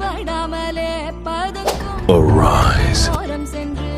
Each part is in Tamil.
படாமலே பதுக்கும் Arise. ஓரம் சென்று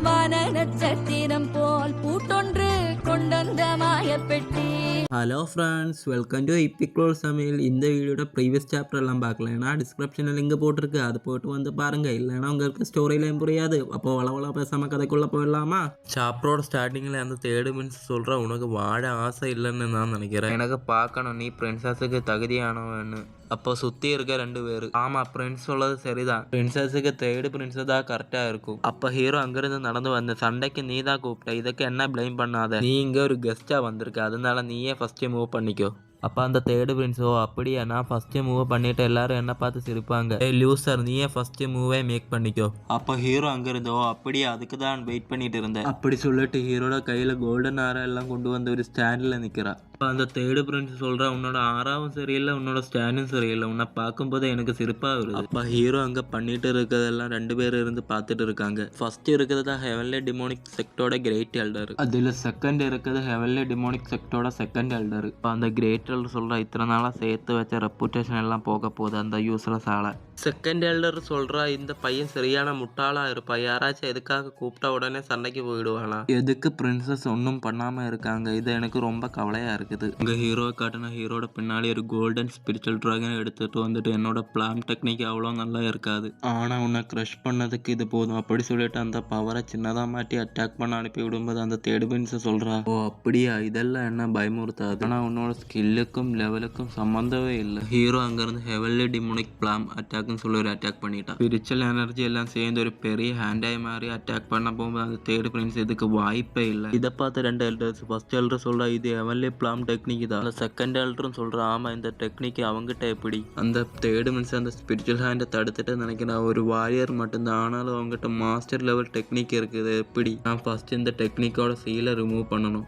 வான நட்சத்திரம் போல் பூட்டொன்று கொண்டந்த மாயப்பெட்டி. ஹலோ ஃப்ரெண்ட்ஸ், வெல்கம் டு இப்பிக்ரோல் சமையல். இந்த வீடியோட ப்ரீவியஸ் சாப்டர் எல்லாம் பார்க்கலன்னா டிஸ்கிரிப்ஷனில் லிங்க் போட்டிருக்கு, அது போட்டு வந்து பாருங்கள். இல்லைன்னா உங்களுக்கு ஸ்டோரியிலையும் புரியாது. அப்போ வளவளா பேசாமல் கதைக்குள்ளே போயிடலாமா? சாப்டரோட ஸ்டார்டிங்கில் அந்த தேர்டு மீன்ஸ் சொல்கிற உனக்கு வாழ ஆசை இல்லைன்னு நான் நினைக்கிறேன். எனக்கு பார்க்கணும் நீ பிரின்சஸுக்கு தகுதியானவன்னு. அப்போ சுற்றி இருக்க 2 பேர். ஆமாம், பிரின்ஸ் சொல்லது சரிதான். பிரின்சஸுக்கு தேர்டு பிரின்ஸஸ் தான் கரெக்டாக இருக்கும். அப்போ ஹீரோ அங்கேருந்து நடந்து வந்த சண்டைக்கு நீ தான் கூப்பிட்ட. இதுக்கு என்ன ப்ளைம் பண்ணாத. நீ இங்கே ஒரு கெஸ்ட்டாக வந்திருக்க, அதனால நீயே ஃபஸ்ட்டு மூவ் பண்ணிக்கோ. அப்போ அந்த தேர்டு பிரின்ஸோ அப்படியா, நான் ஃபஸ்ட்டு மூவ் பண்ணிட்டு எல்லாரும் என்ன பார்த்து சிரிப்பாங்க. லூசர், நீயே ஃபஸ்ட்டு மூவே மேக் பண்ணிக்கோ. அப்போ ஹீரோ அங்கிருந்தோ அப்படியே, அதுக்கு தான் வெயிட் பண்ணிட்டு இருந்தேன் அப்படி சொல்லிட்டு ஹீரோட கையில் கோல்டன் ஆரா எல்லாம் கொண்டு வந்து ஒரு ஸ்டாண்டில் நிற்கிறான். அப்போ அந்த தேர்டு பிரின்ஸ் சொல்கிறா, உன்னோட ஆறாவும் சரியில்லை, உன்னோட ஸ்டாண்டும் சரியில்லை, உன்னை பார்க்கும்போது எனக்கு சிரிப்பாக வருது. அப்போ ஹீரோ அங்கே பண்ணிட்டு இருக்கிறதெல்லாம் 2 பேர் இருந்து பார்த்துட்டு இருக்காங்க. ஃபர்ஸ்ட் இருக்கிறது தான் ஹெவன்லி டிமோனிக் செக்டோட கிரேட் எல்டர். அதில் செகண்ட் இருக்கிறது ஹெவன்லி டிமோனிக் செக்டோட செகண்ட் எல்டர். இப்போ அந்த கிரேட் எல்டர் சொல்கிறா, இத்தனை நாளாக சேர்த்து வச்ச ரெப்புடேஷன் எல்லாம் போக போகுது அந்த யூஸ்லெஸ் ஆளை. செகண்ட் எல்டர் சொல்கிறா, இந்த பையன் சரியான முட்டாளாக இருப்பா, யாராச்சும் எதுக்காக கூப்பிட்டா உடனே சண்டைக்கு போயிடுவானா? எதுக்கு பிரின்சஸ் ஒன்றும் பண்ணாமல் இருக்காங்க? இது எனக்கு ரொம்ப கவலையாக இருக்குது. இங்கே ஹீரோவை காட்டின ஹீரோட பின்னாடி ஒரு கோல்டன் ஸ்பிரிச்சுவல் ட்ராகன் எடுத்துகிட்டு வந்துட்டு, என்னோட பிளான் டெக்னிக் அவ்வளோ நல்லா இருக்காது, ஆனால் உன்னை க்ரஷ் பண்ணதுக்கு இது போதும் அப்படி சொல்லிட்டு அந்த பவரை சின்னதாக மாட்டி அட்டாக் பண்ண அனுப்பி விடும்போது அந்த தேர்டு பிரின்ஸை சொல்கிறா, ஓ அப்படியா, இதெல்லாம் என்ன பயமுறுத்தாது, ஆனால் உன்னோட ஸ்கில்லுக்கும் லெவலுக்கும் சம்மந்தவே இல்லை. ஹீரோ அங்கேருந்து ஹெவன்லி டிமோனிக் பிளாம் அட்டாக்னு சொல்லி ஒரு அட்டாக் பண்ணிட்டான். ஸ்பிரிச்சுவல் எனர்ஜி எல்லாம் சேர்ந்து ஒரு பெரிய ஹேண்டாய் மாதிரி அட்டாக் பண்ண போகும்போது அந்த தேர்டு பிரின்ஸ் இதுக்கு வாய்ப்பே இல்லை. இதை பார்த்து 2 எல்டர்ஸ், ஃபர்ஸ்ட் எல்டர் சொல்கிறா, இது ஹெவன்லி பிளாம் டெக்னிக் தான். செகண்ட் எல்டரும் சொல்கிறா, ஆமாம் இந்த டெக்னிக் அவங்ககிட்ட எப்படி? அந்த தேர்டு மீன்ஸ் அந்த ஸ்பிரிச்சுவல் ஹேண்டை தடுத்துட்டு நினைக்கிறேன், ஒரு வாரியர் மட்டும்தான், ஆனாலும் அவங்ககிட்ட மாஸ்டர் லெவல் டெக்னிக் இருக்குது. எப்படி? நான் ஃபர்ஸ்ட் இந்த டெக்னிக்கோட சீலை ரிமூவ் பண்ணணும்.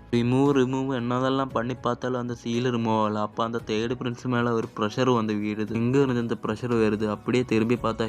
ரிமூவ் என்னதெல்லாம் பண்ணி பார்த்தாலும் அந்த சீலை ரிமூவ் ஆகல. அப்போ அந்த தேர்டு பிரின்ஸ் மேலே ஒரு ப்ரெஷர் வந்து வீடுது. எங்கே இருந்து இந்த ப்ரெஷர் வருது? அப்படியே திரும்பி பார்த்தா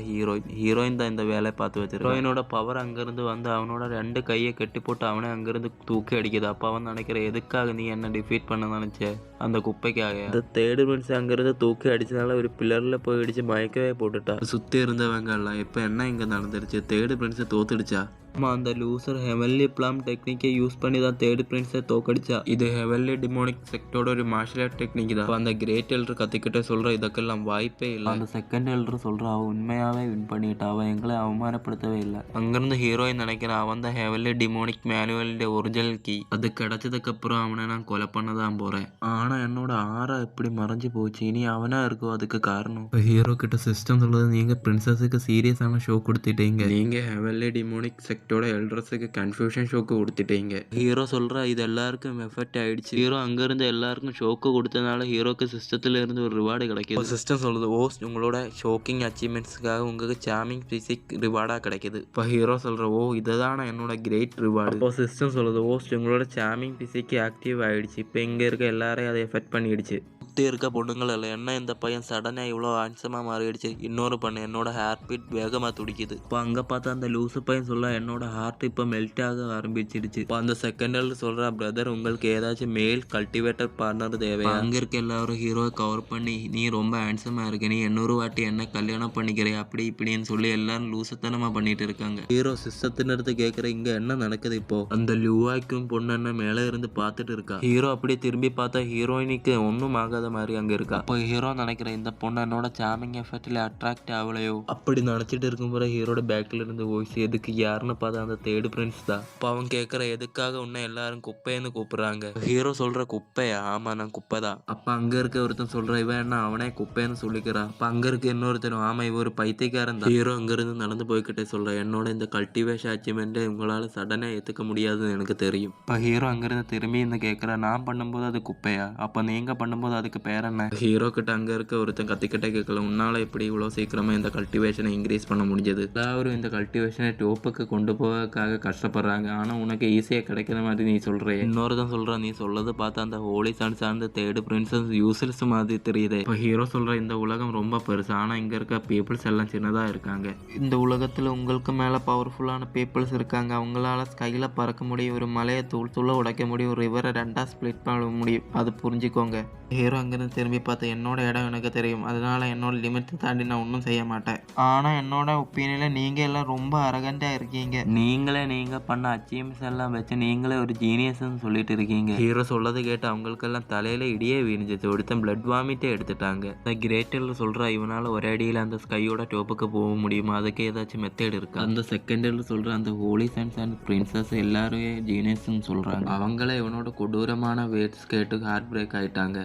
ஹீரோயின் தான் இந்த வேலையை பார்த்து வச்சிருக்கா. ஹீரோயினோட பவர் அங்கேருந்து வந்து அவனோட 2 கையை கட்டி போட்டு அவனே அங்கேருந்து தூக்கி அடிக்குது. அப்போ அவன் நினைக்கிற, எதுக்காக நீ என்ன டிஃபீட் பண்ண நினைச்ச? அந்த குப்பைக்காக. அந்த தேர்டு பிரின்ஸ் அங்கேருந்து தூக்கி அடிச்சதால ஒரு பில்லரில் போய் அடிச்சு மயக்கவே போட்டுட்டா. சுற்றி இருந்தவங்க எல்லாம் இப்போ என்ன இங்கே நடந்துருச்சு? தேர்டு பிரின்ஸை தோத்துடுச்சா? ஆமாம், அந்த லூசர் ஹெவன்லி பிளாம் டெக்னிக்கை யூஸ் பண்ணி தான் தேர்டு பிரின்ஸை தோக்கடிச்சா. இது ஹெவன்லி டிமோனிக் செக்டோட ஒரு மார்ஷல் ஆர்ட் டெக்னிக் தான். அந்த கிரேட் எல்டர் கத்திக்கிட்டே சொல்கிற, இதுக்கெல்லாம் வாய்ப்பே இல்லை. அந்த செகண்ட் எல்டர் சொல்கிற, அவன் உண்மையாகவே வின் பண்ணிட்டா, அவன் எங்களை அவமானப்படுத்தவே இல்லை. அங்கேருந்து ஹீரோயின் நினைக்கிறான், அவன் தான் ஹெவன்லி டிமோனிக் மேனுவலோட ஒரிஜினல் கீ. அது கிடைச்சதுக்கப்புறம் அவனை நான் கொலை பண்ண தான் போகிறேன். ஆனால் என்னோட ஆறா எப்படி மறைஞ்சு போச்சு? இனி அவனா இருக்கோ அதுக்கு காரணம்? இப்போ ஹீரோ கிட்ட சிஸ்டம் சொல்லுது, நீங்கள் பிரின்சஸுக்கு சீரியஸான ஷோ கொடுத்துட்டீங்க, நீங்கள் ஹெவன்லி டிமோனிக் செக்டோட எல்டர்ஸுக்கு கன்ஃபியூஷன் ஷோக்கு கொடுத்துட்டீங்க. ஹீரோ சொல்கிறா, இது எல்லாருக்கும் எஃபெக்ட் ஆகிடுச்சு. ஹீரோ அங்கேருந்து எல்லாருக்கும் ஷோக்கு கொடுத்ததுனால ஹீரோக்கு சிஸ்டத்தில் இருந்து ஒரு ரிவார்டு கிடைக்கிது. சிஸ்டம் சொல்லுது, உங்களோட ஷோக்கிங் அச்சீவ்மெண்ட்ஸுக்காக உங்களுக்கு சாமிங் பிசிக் ரிவார்டாக கிடைக்கிது. இப்போ ஹீரோ சொல்கிற, இதுதான என்னோட கிரேட் ரிவார்டு. இப்போ சிஸ்டம் சொல்லுது, உங்களோட சாமிங் பிசிக் ஆக்டிவ் ஆகிடுச்சு, இப்போ இங்கே இருக்க எல்லாரையும் அதை எஃபெக்ட் பண்ணிடுச்சு. சுற்றி இருக்க பொண்ணுங்கள் இல்லை, என்ன இந்த பையன் சடனாக இவ்வளோ ஹேண்ட்ஸமாக மாறிடுச்சு, இன்னொரு பண்ணு, என்னோட ஹார்ட் பீட் வேகமாக துடிக்குது. இப்போ அங்கே பார்த்தா அந்த லூசு பையன் சொல்ல, என்னோட ஹார்ட் இப்போ மெல்ட் ஆக ஆரம்பிச்சிடுச்சு. இப்போ அந்த செகண்டில் சொல்கிறா, பிரதர் உங்களுக்கு ஏதாச்சும் மேல் கல்டிவேட்டர் பார்ட்னர் தேவை. அங்கே இருக்க எல்லாரும் ஹீரோவை கவர் பண்ணி, நீ ரொம்ப ஹேண்ட்ஸமாக இருக்க, நீ 800 வாட்டி என்ன கல்யாணம் பண்ணிக்கிறே அப்படி இப்படின்னு சொல்லி எல்லாரும் லூசத்தனமாக பண்ணிட்டு இருக்காங்க. ஹீரோ சிஸ்டத்தினடுத்து கேட்குற, இங்கே என்ன நடக்குது? இப்போ அந்த லூவாய்க்கும் பொண்ணு என்ன மேலே இருந்து பார்த்துட்டு இருக்கா. ஹீரோ அப்படியே திரும்பி பார்த்தா ஹீரோயினுக்கு ஒன்றும் ஆகாத மாதிரி அங்கே இருக்கா. அப்போ ஹீரோ நினைக்கிற, இந்த பொண்ணு என்னோட சாமிங் எஃபெக்ட்ல அட்ராக்ட் ஆகலையோ அப்படி நினச்சிட்டு இருக்கும்போது ஹீரோட பேக்கில் இருந்து வாய்ஸ், எதுக்கு யாருன்னு பார்த்தா அந்த தேர்டு பிரின்ஸ் தான். இப்போ அவன் கேட்குற, எதுக்காக உன்னை எல்லாரும் குப்பைன்னு கூப்பிடுறாங்க? ஹீரோ சொல்கிற, குப்பையா? ஆமாம் நான் குப்பை தான். அப்போ அங்கே இருக்க ஒருத்தன் சொல்கிற, இவன் என்ன அவனே குப்பைன்னு சொல்லிக்கிறான். அப்போ அங்கே இருக்க இன்னொருத்தரும், ஆமாம் இவ ஒரு பைத்தியக்காரன் தான். ஹீரோ அங்கேருந்து நடந்து போய்கிட்டே சொல்கிறேன், என்னோட இந்த கல்டிவேஷன் அச்சீவ்மெண்ட்டை உங்களால் சடனாக ஏற்றுக்க முடியாதுன்னு எனக்கு தெரியும். இப்போ ஹீரோ அங்கேருந்து திரும்பி இந்த கேட்குற, நான் பண்ணும்போது அது குப்பையா? அப்போ நீங்கள் பண்ணும்போது அதுக்கு பேர் என்ன? ஹீரோ கிட்ட அங்கே இருக்க ஒருத்தன் கத்திக்கிட்டே கேட்கல, உன்னால் எப்படி இவ்வளோ சீக்கிரமாக இந்த கல்டிவேஷனை இன்க்ரீஸ் பண்ண முடிஞ்சது? எல்லாரும் இந்த கல்டிவேஷனை டோப்புக்கு கொண்டு போவதுக்காக கஷ்டப்படுறாங்க, ஆனால் உனக்கு ஈஸியாக கிடைக்கிற மாதிரி நீ சொல்கிறே. இன்னொருதான் சொல்கிறான், நீ சொல்றது பார்த்தா அந்த ஹோலி சன் சார்ந்த தேர்டு பிரின்சஸ் யூஸ்லெஸ் மாதிரி தெரியுது. இப்போ ஹீரோ சொல்கிற, இந்த உலகம் ரொம்ப பெருசு, ஆனால் இங்கே இருக்க பீப்புள்ஸ் எல்லாம் சின்னதாக இருக்காங்க. இந்த உலகத்தில் உங்களுக்கு மேலே பவர்ஃபுல்லான பீப்புள்ஸ் இருக்காங்க, அவங்களால ஸ்கையில் பறக்க முடியும், ஒரு மலையை தூள் உடைக்க முடியும், ஒரு ரிவரை 2ஆக ஸ்ப்ளிட் பண்ண முடியும், அது புரிஞ்சுக்கோங்க. ஹீரோ அங்கேருந்து திரும்பி பார்த்து என்னோட இடம் எனக்கு தெரியும், அதனால என்னோட லிமிட் தாண்டி நான் ஒன்றும் செய்ய மாட்டேன். ஆனால் என்னோட ஒப்பீனியனில் நீங்கள் எல்லாம் ரொம்ப அரகண்டாக இருக்கீங்க. நீங்கள் பண்ண அச்சீவ்மெண்ட்ஸ் எல்லாம் வச்சு நீங்களே ஒரு ஜீனியஸ்ன்னு சொல்லிட்டு இருக்கீங்க. ஹீரோ சொல்லதை கேட்டு அவங்களுக்கெல்லாம் தலையில இடியே வீணிஞ்சிச்சு. ஒருத்தன் பிளட் வாமிட்டே எடுத்துட்டாங்க. இந்த கிரேட்டர் சொல்கிறா இவனால் ஒரே அடியில் அந்த ஸ்கையோட டோப்புக்கு போக முடியுமா, அதுக்கு ஏதாச்சும் மெத்தட் இருக்கு. அந்த செகண்டில் சொல்கிற அந்த ஹோலி சன்ஸ் அண்ட் பிரின்சஸ் எல்லாரும் ஜீனியஸ்ன்னு சொல்கிறாங்க. அவங்களே இவனோட கொடூரமான வேர்ட்ஸ் கேட்டு ஹார்ட் பிரேக் ஆயிட்டாங்க.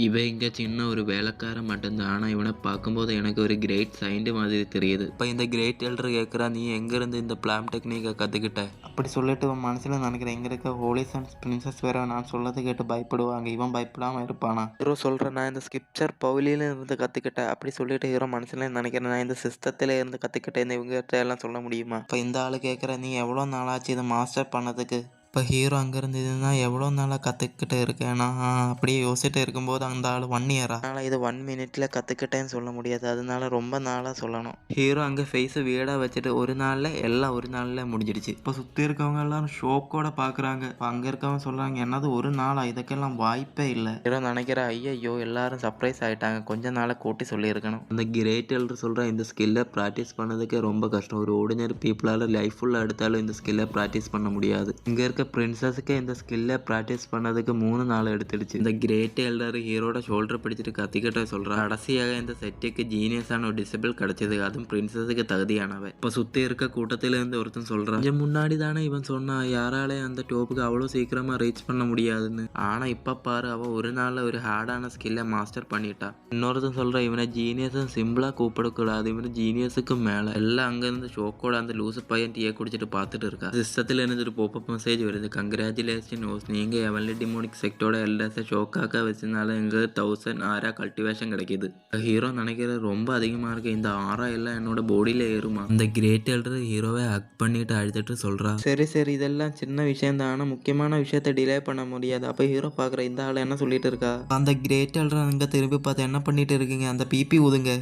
இவன் இங்கே சின்ன ஒரு வேலைக்காரன் மட்டும்தான், ஆனால் இவனை பார்க்கும்போது எனக்கு ஒரு கிரேட் சயின்ட் மாதிரி தெரியுது. இப்போ இந்த கிரேட் எல்டர் கேட்குறா, நீ எங்கேருந்து இந்த பிளாம் டெக்னிக்கை கற்றுக்கிட்ட அப்படி சொல்லிட்டு இவன் மனசில் நினைக்கிறேன், எங்கே இருக்க ஹோலி சன்ஸ் பிரின்சஸ் வேற நான் சொல்லதை கேட்டு பயப்படுவாங்க, இவன் பயப்படாமல் இருப்பானா. ஹீரோ சொல்கிறேன், நான் இந்த ஸ்கிரிப்சர் பவுலியில இருந்து கற்றுக்கிட்டேன் அப்படி சொல்லிட்டு ஹீரோ மனசில் நினைக்கிறேன், நான் இந்த சிஸ்டத்தில் இருந்து கற்றுக்கிட்டேன், இவங்ககிட்ட எல்லாம் சொல்ல முடியுமா. இப்போ இந்த ஆள் கேட்குற, நீ எவ்வளோ நாளாச்சு இதை மாஸ்டர் பண்ணதுக்கு. இப்போ ஹீரோ அங்கேருந்து இதுனா எவ்வளோ நாளாக கற்றுக்கிட்டு இருக்கேன் நான் அப்படியே யோசிச்சுட்டு இருக்கும்போது அந்த ஆள் 1 இயரா, அதனால் இது 1 மினிட்ல கற்றுக்கிட்டேன்னு சொல்ல முடியாது, அதனால ரொம்ப நாளாக சொல்லணும். ஹீரோ அங்கே ஃபேஸை வீடாக வச்சுட்டு ஒரு நாளில் எல்லாம் ஒரு நாளில் முடிஞ்சிடுச்சு. இப்போ சுற்றி இருக்கவங்க எல்லாரும் ஷோக்கோட பார்க்குறாங்க. இப்போ அங்கே இருக்கவங்க சொல்கிறாங்க, என்னது ஒரு நாளா, இதுக்கெல்லாம் வாய்ப்பே இல்லை. ஹீரோ நினைக்கிற, ஐயோ எல்லாரும் சர்ப்ரைஸ் ஆகிட்டாங்க, கொஞ்ச நாளை கூட்டி சொல்லியிருக்கணும். அந்த கிரேட் எல்டர் சொல்கிற இந்த ஸ்கில்லை ப்ராக்டிஸ் பண்ணதுக்கே ரொம்ப கஷ்டம். ஒரு ஆர்டினரி பீப்புளால் லைஃப் ஃபுல்லாக எடுத்தாலும் இந்த ஸ்கில்லை ப்ராக்டிஸ் பண்ண முடியாது. இங்கே இருக்க பிரின்சஸுக்கு இந்த ஸ்கில்லை ப்ராக்டிஸ் பண்ணதுக்கு 3 நாள் எடுத்துடுச்சு. இந்த கிரேட் எல்டர் ஹீரோட ஷோல்டர் பிடிச்சிட்டு கத்திக்கிட்ட சொல்கிறான், கடைசியாக இந்த செட்டுக்கு ஜீனியஸான ஒரு டிசபிள் கிடச்சிது, அதுவும் பிரின்சஸுக்கு தகுதியானவன். இப்போ சுற்றி இருக்க கூட்டத்திலேருந்து ஒருத்தன் சொல்கிறான், கொஞ்சம் முன்னாடி தானே இவன் சொன்னான் யாராலே அந்த டோப்புக்கு அவ்வளோ சீக்கிரமாக ரீச் பண்ண முடியாதுன்னு, ஆனால் இப்போ பாரு அவன் ஒரு நாளில் ஒரு ஹார்டான ஸ்கில்லை மாஸ்டர் பண்ணிட்டான். இன்னொருத்தன் சொல்கிறான், இவனை ஜீனியஸும் சிம்பிளாக கூப்பிடக்கூடாது, இவனை ஜீனியஸுக்கு மேலே. எல்லாம் அங்கேருந்து ஷோக்கோட அந்த லூசு பையன் டீயை குடிச்சிட்டு பார்த்துட்டு இருக்கா. சிஸ்டத்தில் இருந்துட்டு போப்பப் மெசேஜ் வருது, கங்க்ராச்சுலேஷன் ஹோஸ், நீங்கள் எவன்லி டிமோனிக் செக்டோட எல்எஸை ஷோக்காக வச்சதுனால எங்களுக்கு 1000 ஆரா கல்டிவேஷன் கிடைக்கிது. ஹீரோ நினைக்கிறது ரொம்ப அதிகமாக இருக்குது, இந்த ஆரா எல்லாம் என்னோட பாடியில் ஏறுமா. இந்த கிரேட் எல்டர் ஹீரோவை ஹக் பண்ணிட்டு அழுதுட்டு சொல்கிறா, சரி இதெல்லாம் சின்ன விஷயம் தான், ஆனால் முக்கியமான விஷயத்தை டிலே பண்ண முடியாது. அப்போ ஹீரோ பார்க்குற இந்த ஆள் என்ன சொல்லிட்டு இருக்கா, அந்த கிரேட் எல்டர் அங்கே திரும்பி பார்த்து என்ன பண்ணிட்டு இருக்கீங்க, அந்த பிபி ஊதுங்க.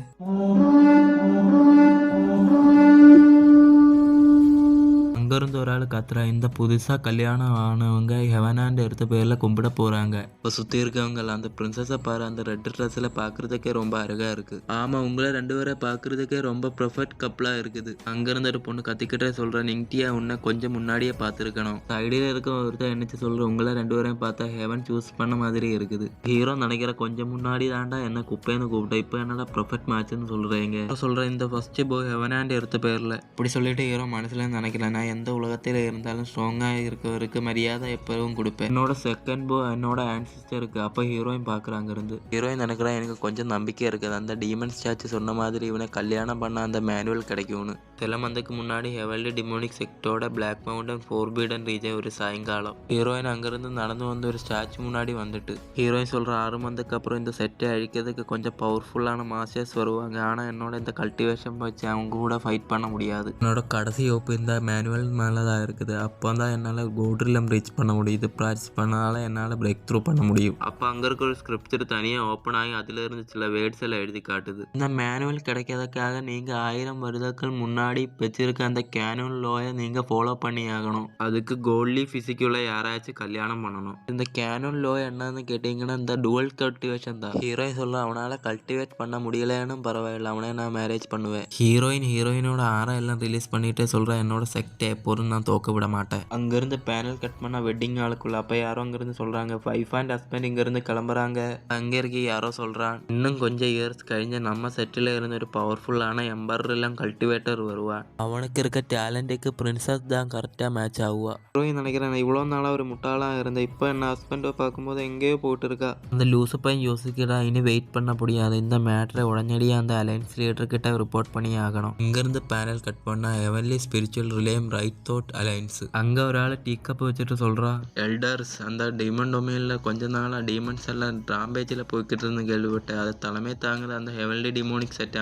அங்கேருந்து ஒரு ஆள் கத்துறா, இந்த புதுசாக கல்யாணம் ஆனவங்க ஹெவனாண்ட் எடுத்த பேரில் கும்பிட போகிறாங்க. இப்போ சுற்றி இருக்கவங்க அந்த பிரின்சஸை பாரு, அந்த ரெட் ட்ரெஸ்ஸில் பார்க்குறதுக்கே ரொம்ப அழகாக இருக்குது. ஆமாம், உங்களை 2 பேரை பார்க்குறதுக்கே ரொம்ப ப்ரொஃபெக்ட் கப்பலாக இருக்குது. அங்கேருந்து ஒரு பொண்ணு கத்திக்கிட்டே சொல்கிறேன், நிங்டியா உன்னை கொஞ்சம் முன்னாடியே பார்த்துருக்கணும். சைடில் இருக்க ஒருத்தர் என்னச்சு சொல்கிறேன், உங்களை 2 பேரையும் பார்த்தா ஹெவன் சூஸ் பண்ண மாதிரி இருக்குது. ஹீரோ நினைக்கிற, கொஞ்சம் முன்னாடி தாண்டா என்ன குப்பைன்னு கூப்பிட்டேன், இப்போ என்னடா ப்ரொஃபெக்ட் மேட்ச்னு சொல்கிறீங்க. சொல்கிறேன், இந்த ஃபர்ஸ்ட் போய் ஹெவனாண்ட் எடுத்த பேரில் இப்படி சொல்லிட்டு ஹீரோ மனசில் நினைக்கிறேன், நான் எந்த உலகத்தில் இருந்தாலும் ஸ்ட்ராங்காக இருக்கவருக்கு மரியாதை எப்பவும் கொடுப்பேன். என்னோட செகண்ட் போ என்னோட ஆன்சிஸ்டருக்கு. அப்போ ஹீரோயின் பார்க்குறாங்க இருந்து ஹீரோயின் நினைக்கிறேன், எனக்கு கொஞ்சம் நம்பிக்கை இருக்குது, அந்த டீமன் ஸ்டாச்சு சொன்ன மாதிரி இவனை கல்யாணம் பண்ண அந்த மேனுவல் கிடைக்கும்னு. சில மந்தைக்கு முன்னாடி ஹெவன்லி டிமோனிக் செக்டோட பிளாக் மவுண்டன் ஃபோர்பிடன் ரீஜன் ஒரு சாயங்காலம் ஹீரோயின் அங்கேருந்து நடந்து வந்து ஒரு ஸ்டாச்சு முன்னாடி வந்துட்டு ஹீரோயின் சொல்கிற, 6 மந்த்துக்கு அப்புறம் இந்த செட்டை அழிக்கிறதுக்கு கொஞ்சம் பவர்ஃபுல்லான மாஸ்டர்ஸ் வருவாங்க, ஆனால் என்னோட இந்த கல்டிவேஷன் வச்சு அவங்க கூட ஃபைட் பண்ண முடியாது. என்னோட கடைசி ஓப்பு இந்த மேனுவல் மேலே தான் இருக்குது. அப்போ தான் என்னால் கோல்ட்ரிலம் ரீச் பண்ண முடியுது. ப்ராக்டிஸ் பண்ணால என்னால் பிரேக் த்ரூ பண்ண முடியும். அப்போ அங்கே இருக்க ஒரு ஸ்கிரிப்சர் தனியாக ஓப்பன் ஆகி அதிலிருந்து சில வேர்ட்ஸ் எல்லாம் எழுதி காட்டுது. இந்த மேனுவல் கிடைக்கிறதுக்காக நீங்கள் 1000 வருடங்கள் முன்னாடி வச்சிருக்க அந்த கேனன் லோயை நீங்கள் ஃபாலோ பண்ணி ஆகணும். அதுக்கு கோல்ட்லி ஃபிசிக்குள்ள யாராச்சும் கல்யாணம் பண்ணணும். இந்த கேனன் லோ என்னன்னு கேட்டிங்கன்னா இந்த டுவல் கல்டிவேஷன் தான். ஹீரோயின் சொல்ல, அவனால் கல்டிவேட் பண்ண முடியலன்னு பரவாயில்ல, அவனே நான் மேரேஜ் பண்ணுவேன். ஹீரோயினோட ஆரம் எல்லாம் ரிலீஸ் பண்ணிட்டு சொல்கிறேன், என்னோட செக்டே பொருள் நான் தோக்க விட மாட்டேன். அங்கேருந்து பேனல் கட் பண்ண வெட்டிங் ஆளுக்குள்ள. அப்போ யாரோ அங்கேருந்து சொல்கிறாங்க, வைஃப் அண்ட் ஹஸ்பண்ட் இங்கேருந்து கிளம்புறாங்க. அங்கே இருக்க யாரோ சொல்கிறான், இன்னும் கொஞ்சம் இயர்ஸ் கழிஞ்ச நம்ம செட்டில் இருந்து ஒரு பவர்ஃபுல்லான எம்பர் எல்லாம் கல்டிவேட்டர் வருவான். அவனுக்கு இருக்க டேலண்ட்டுக்கு பிரின்சஸ் தான் கரெக்டாக மேட்ச் ஆகுவா. ஹீரோயின் நினைக்கிறேன், இவ்வளோ நாளாக ஒரு முட்டாளாக இருந்தேன், இப்போ என்ன ஹஸ்பண்டை பார்க்கும்போது எங்கேயோ போயிட்டு இருக்கா. அந்த லூசு பையன் யோசிக்கிறா, இனி வெயிட் பண்ண முடியாது, இந்த மேட்டரை உடனடியாக அந்த அலைன்ஸ் லீடர் கிட்ட ரிப்போர்ட் பண்ணி ஆகணும். இங்கேருந்து பேனல் கட் பண்ணா heavenly spiritual realm right thought alliance. அங்கே ஒரு ஆள் டீ கப் வச்சுட்டு சொல்கிறா, எல்டர்ஸ் அந்த டீமன் டொமைனில் கொஞ்ச நாளாக டீமன்ஸ் எல்லாம் ராம்பேஜில் போய்கிட்டு இருந்து கேள்விப்பட்டேன். அதை தலைமை தாங்குது அந்த ஹெவன்லி டிமோனிக் செட்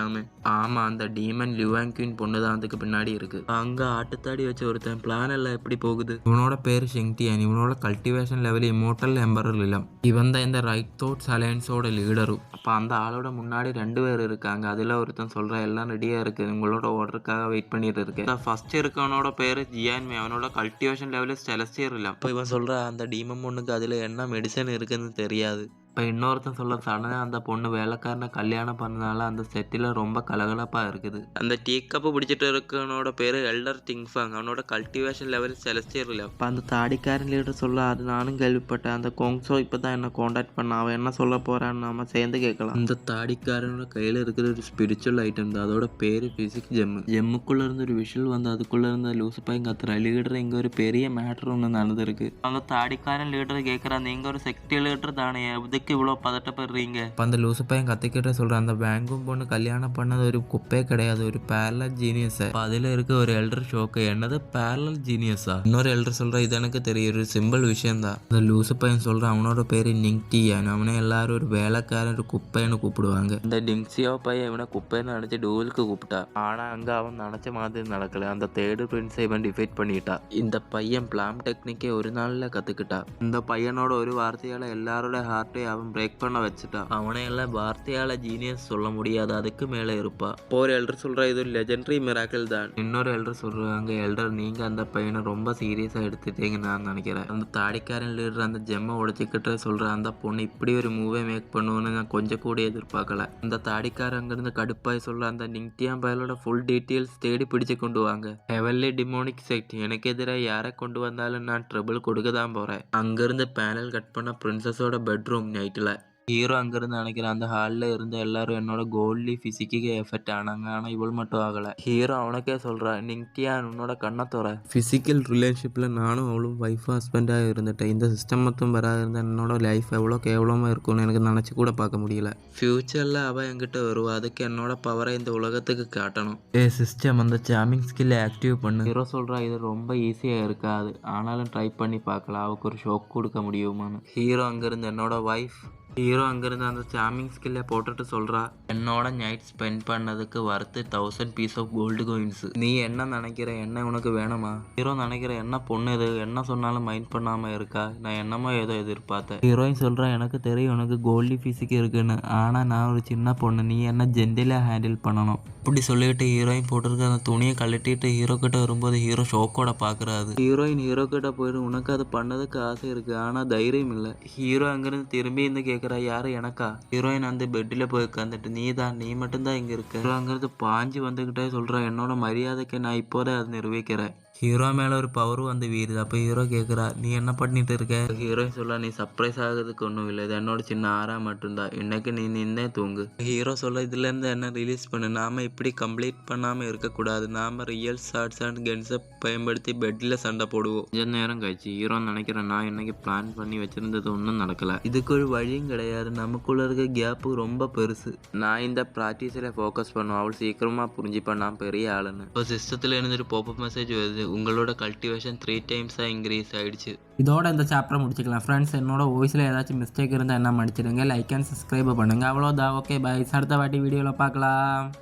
ஆமாம், அந்த டீமன் லிவாங்கின் பொண்ணு தான் அதுக்கு பின்னாடி இருக்கு. அங்கே ஆட்டுத்தாடி வச்ச ஒருத்தன் பிளான் எல்லாம் எப்படி போகுது. இவனோட பேர் ஷெங்டியன். இவனோட கல்டிவேஷன் லெவல் இமோட்டல் எம்பரல் இளம். இவன் தான் இந்த ரைட் தோட்ஸ் அலையன்ஸோட லீடரும். அப்போ அந்த ஆளோட முன்னாடி 2 பேர் இருக்காங்க. அதில் ஒருத்தன் சொல்கிற, எல்லாம் ரெடியாக இருக்குது, உங்களோட ஆர்டருக்காக வெயிட் பண்ணிட்டு இருக்கேன். ஃபர்ஸ்ட் இருக்கவனோட பேர் ஜியான்மே. அவனோட கல்டிவேஷன் லெவலில் செலஸ்டியர் இல்லை. அப்போ இவன் சொல்கிற, அந்த டீமன் பொண்ணுக்கு அதில் என்ன மெடிசன் இருக்குன்னு தெரியாது. இப்போ இன்னொருத்தன் சொல்ல சடனாக அந்த பொண்ணு வேலைக்காரனை கல்யாணம் பண்ணனால அந்த செட்டில் ரொம்ப கலகலப்பாக இருக்குது. அந்த டீ கப்பு பிடிச்சிட்டு இருக்கவனோட பேர் எல்டர் திங்ஃபாங். அவனோட கல்டிவேஷன் லெவல் செலஸ்டியர் லெவல். இப்போ அந்த தாடிக்காரன் லீடர் சொல்ல அது நானும் கேள்விப்பட்டேன். அந்த கொங்சோ இப்போ தான் என்ன காண்டாக்ட் பண்ண, அவன் என்ன சொல்ல போகிறான்னு நம்ம சேர்ந்து கேட்கலாம். இந்த தாடிக்காரனோட கையில் இருக்கிற ஒரு ஸ்பிரிச்சுவல் ஐட்டம் தான். அதோட பேர் ஃபிசிக் ஜெம்மு. ஜெம்முக்குள்ளே இருந்து ஒரு விஷுவல் வந்து அதுக்குள்ளே இருந்த லூசு பையன் கத்துற லீடர் இங்கே ஒரு பெரிய மேட்ரு ஒன்று நடந்திருக்கு. அந்த தாடிக்காரன் லீடர் கேட்குறான், நீங்கள் ஒரு செக்டி லீடர் தானே, எதுக்கு இவ்வளோ பதட்டப்படுறீங்க? இப்போ அந்த லூசு பையன் கத்திக்கிட்ட சொல்கிறான், அந்த பேங்கும் பொண்ணு கல்யாணம் பண்ணது ஒரு குப்பே கிடையாது, ஒரு பேரலல் ஜீனியஸ். அதில் இருக்க ஒரு எல்டர் ஷோக்கு என்னது பேரலல் ஜீனியஸா? இன்னொரு எல்டர் சொல்கிற இது எனக்கு தெரியும், ஒரு சிம்பிள் விஷயம்தான். அந்த லூசு பையன் சொல்கிறான் அவனோட பேர் நிங்டியான். அவனை எல்லாரும் ஒரு வேலைக்காரன் ஒரு குப்பைன்னு கூப்பிடுவாங்க. இந்த டிங்ஸியோ பையன் இவனை குப்பைன்னு நினச்சி டூலுக்கு கூப்பிட்டா. ஆனால் அங்கே அவன் நினச்ச மாதிரி நடக்கல. அந்த தேர்டு பிரின்ஸை இவன் டிஃபைட் பண்ணிட்டா. இந்த பையன் பிளாம் டெக்னிக்கே ஒரு நாளில் கற்றுக்கிட்டா. இந்த பையனோட ஒரு வார்த்தையால் எல்லாரோட ஹார்ட்டையும் அவன் பிரேக் பண்ண வச்சுட்டான். அவனை எல்லாம் வார்த்தையால் ஜீனியஸ் சொல்ல முடியாது, அதுக்கு மேலே இருப்பா. ஒரு எல்டர் சொல்கிற இது லெஜெண்டரி மிராக்கிள் தான். இன்னொரு எல்டர் சொல்கிறாங்க, எல்டர் நீங்கள் அந்த பையனை ரொம்ப சீரியஸாக எடுத்துட்டீங்கன்னு நான் நினைக்கிறேன். அந்த தாடிக்காரன் லீடர் அந்த ஜெம்மை உடைச்சிக்கிட்டு சொல்கிற அந்த பொண்ணு இப்படி ஒரு மூவே மேக் பண்ணுவோன்னு நான் கொஞ்சம் கூட எதிர்பார்க்கல. இந்த தாடிக்காரன் அங்கேருந்து கடுப்பாய் சொல்கிற அந்த நிங்டியான் பயலோட ஃபுல் டீட்டெயில்ஸ் தேடி பிடிச்சு கொண்டு வாங்க. ஹெவன்லி டிமோனிக் செக்ட் எனக்கு எதிராக யாரை கொண்டு வந்தாலும் நான் ட்ரபிள் கொடுக்க தான் போகிறேன். அங்கேருந்து பேனல் கட் பண்ண பிரின்சஸோட பெட்ரூம் நைட்டில் ஹீரோ அங்கேருந்து நினைக்கிறேன். அந்த ஹாலில் இருந்த எல்லாரும் என்னோட கோல்ட்லி ஃபிசிக்கு எஃபெக்ட் ஆனாங்க, ஆனால் இவள் மட்டும் ஆகலை. ஹீரோ அவனுக்கே சொல்கிறான், நிங்டியான் உன்னோட கண்ணை தோற. ஃபிசிக்கல் ரிலேஷன்ஷிப்பில் நானும் அவளும் ஒய்ஃப் ஹஸ்பண்டாக இருந்துட்டேன். இந்த சிஸ்டம் மட்டும் வராது இருந்தால் என்னோட லைஃப் எவ்வளோ கேவலமாக இருக்கும்னு எனக்கு நினச்சி கூட பார்க்க முடியல. ஃப்யூச்சரில் அவள் என்கிட்ட வருவா, அதுக்கு என்னோட பவரை இந்த உலகத்துக்கு காட்டணும். சிஸ்டம் அந்த சாமிங் ஸ்கில்லை ஆக்டிவ் பண்ணு. ஹீரோ சொல்கிறா, இது ரொம்ப ஈஸியாக இருக்காது, ஆனாலும் ட்ரை பண்ணி பார்க்கலாம், அவளுக்கு ஒரு ஷோக் கொடுக்க முடியுமான்னு. ஹீரோ அங்கேருந்து என்னோட ஒய்ஃப். ஹீரோ அங்கேருந்து அந்த சாமிங் ஸ்கில்லை போட்டுட்டு சொல்கிறா, என்னோட நைட் ஸ்பெண்ட் பண்ணதுக்கு worth 1000 piece of gold coins. நீ என்ன நினைக்கிற, என்ன உனக்கு வேணுமா? ஹீரோ நினைக்கிற, என்ன பொண்ணு இது, என்ன சொன்னாலும் மைண்ட் பண்ணாமல் இருக்கா, நான் என்னமோ ஏதோ எதிர்பார்த்தேன். ஹீரோயின் சொல்கிறா, எனக்கு தெரியும் உனக்கு கோல்டி ஃபிசிக் இருக்குன்னு, ஆனால் நான் ஒரு சின்ன பொண்ணு, நீ என்ன ஜென்டிலாக ஹேண்டில் பண்ணணும். இப்படி சொல்லிட்டு ஹீரோயின் போட்டிருக்க அந்த துணியை கழட்டிட்டு ஹீரோ கிட்ட வரும்போது ஹீரோ ஷோக்கோட பார்க்குறாரு. ஹீரோயின் ஹீரோ கிட்ட போயிட்டு, உனக்கு அது பண்ணதுக்கு ஆசை இருக்குது ஆனால் தைரியம் இல்லை. ஹீரோ அங்கேருந்து திரும்பி இருந்து கேட்குறா, யாரு எனக்கா? ஹீரோயின் அந்த பெட்டில் போய் உட்காந்துட்டு, நீ மட்டும்தான் இங்கே இருக்க. ஹீரோ அங்கேருந்து பாஞ்சு வந்துக்கிட்டே சொல்கிறா, என்னோட மரியாதைக்கு நான் இப்போதே அதை நிரூபிக்கிறேன். ஹீரோ மேலே ஒரு பவர் வந்து வீருது. அப்போ ஹீரோ கேட்குறா, நீ என்ன பண்ணிட்டு இருக்க? ஹீரோயின் சொல்ல, நீ சர்ப்ரைஸ் ஆகிறதுக்கு ஒன்றும் இல்லை, இது என்னோட சின்ன ஆறா மட்டும்தான், இன்னைக்கு நீ நின்னே தூங்கு. ஹீரோ சொல்ல, இதுலேருந்து என்ன ரிலீஸ் பண்ணு, நாம் இப்படி கம்ப்ளீட் பண்ணாமல் இருக்கக்கூடாது, நாம் ரியல் ஷார்ட்ஸ் அண்ட் கன்ஸை பயன்படுத்தி பெட்டில் சண்டை போடுவோம். கொஞ்ச நேரம் கழிச்சு ஹீரோ நினைக்கிறேன், நான் இன்னைக்கு பிளான் பண்ணி வச்சிருந்தது ஒன்றும் நடக்கலை, இதுக்கு ஒரு வழியும் கிடையாது, நமக்குள்ள இருக்க கேப்பு ரொம்ப பெருசு, நான் இந்த ப்ராக்டிஸில் ஃபோக்கஸ் பண்ணுவோம், அவள் சீக்கிரமாக புரிஞ்சுப்பேன் நான் பெரிய ஆளுன்னு. இப்போ சிஸ்டத்தில் இருந்துட்டு பாப்அப் மெசேஜ் வருது, உங்களோட கல்டிவேஷன் 3 டைம்ஸாக இன்க்ரீஸ் ஆகிடுச்சு. இதோட இந்த சாப்டரை முடிச்சுக்கலாம் ஃப்ரெண்ட்ஸ். என்னோட வாய்ஸில் ஏதாச்சும் மிஸ்டேக் இருந்தால் என்ன மன்னிச்சிடுங்க. லைக் அண்ட் சப்ஸ்கிரைப் பண்ணுங்கள். அவ்வளோதான். Okay bye. அடுத்த வாட்டி வீடியோவில் பார்க்கலாம்.